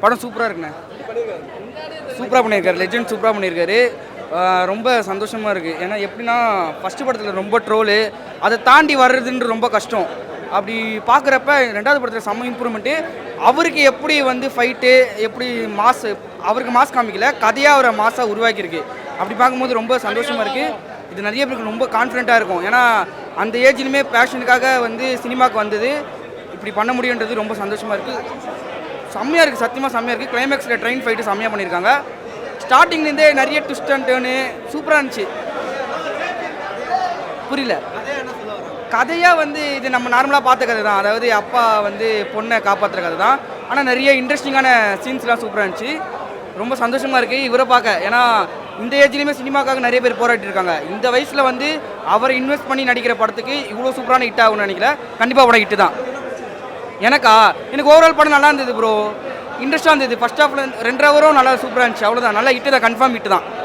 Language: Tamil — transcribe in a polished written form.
படம் சூப்பராக இருக்குண்ணே. சூப்பராக பண்ணியிருக்காரு, லெஜெண்ட் சூப்பராக பண்ணியிருக்காரு. ரொம்ப சந்தோஷமாக இருக்குது. ஏன்னா எப்படின்னா ஃபஸ்ட்டு படத்தில் ரொம்ப ட்ரோலு, அதை தாண்டி வர்றதுன்ற ரொம்ப கஷ்டம். அப்படி பார்க்குறப்ப 2வது படத்தில் செம்ம இம்ப்ரூவ்மெண்ட்டு. அவருக்கு எப்படி வந்து ஃபைட்டு எப்படி மாஸ், அவருக்கு மாஸ் காமிக்கல, கதையாக அவரை மாஸாக உருவாக்கியிருக்கு. அப்படி பார்க்கும்போது ரொம்ப சந்தோஷமாக இருக்குது. இது நிறைய பேருக்கு ரொம்ப கான்ஃபிடென்ட்டாக இருக்கும். ஏன்னா அந்த ஏஜ்லையுமே பேஷனுக்காக வந்து சினிமாவுக்கு வந்தது இப்படி பண்ண முடியுன்றது ரொம்ப சந்தோஷமாக இருக்குது. செம்மையாக இருக்குது, சத்தியமாக செம்மையாக இருக்குது. கிளைமேக்ஸில் ட்ரெயின் ஃபைட்டு செம்மையாக பண்ணியிருக்காங்க. ஸ்டார்டிங்லேருந்தே நிறைய ட்விஸ்ட் அண்ட் டேர்னு சூப்பராக இருந்துச்சு. புரியல. கதையாக வந்து இது நம்ம நார்மலாக பார்த்த கதை தான். அதாவது அப்பா வந்து பொண்ணை காப்பாற்றுற கதை தான். ஆனால் நிறைய இன்ட்ரெஸ்டிங்கான சீன்ஸ்லாம் சூப்பராக இருந்துச்சு. ரொம்ப சந்தோஷமாக இருக்குது இவரை பார்க்க. ஏன்னா இந்த ஏஜ்லேயுமே சினிமாக்காக நிறைய பேர் போராட்டி இருக்காங்க. இந்த வயசில் வந்து அவரை இன்வெஸ்ட் பண்ணி நடிக்கிற படத்துக்கு இவ்வளோ சூப்பரான ஹிட் ஆகும்னு நினைக்கல. கண்டிப்பாக படம் ஹிட்டு தான். எனக்கு ஓவரால் படம் நல்லா இருந்தது ப்ரோ. இன்ட்ரெஸ்ட்டாக இருந்தது. ஃபஸ்ட் ஹாஃபில் 2 ஹவரும் நல்லா சூப்பராக இருந்துச்சு. அவ்வளோதான். நல்லா ஹிட்டு தான், கன்ஃபார்ம் ஹிட்டு தான்.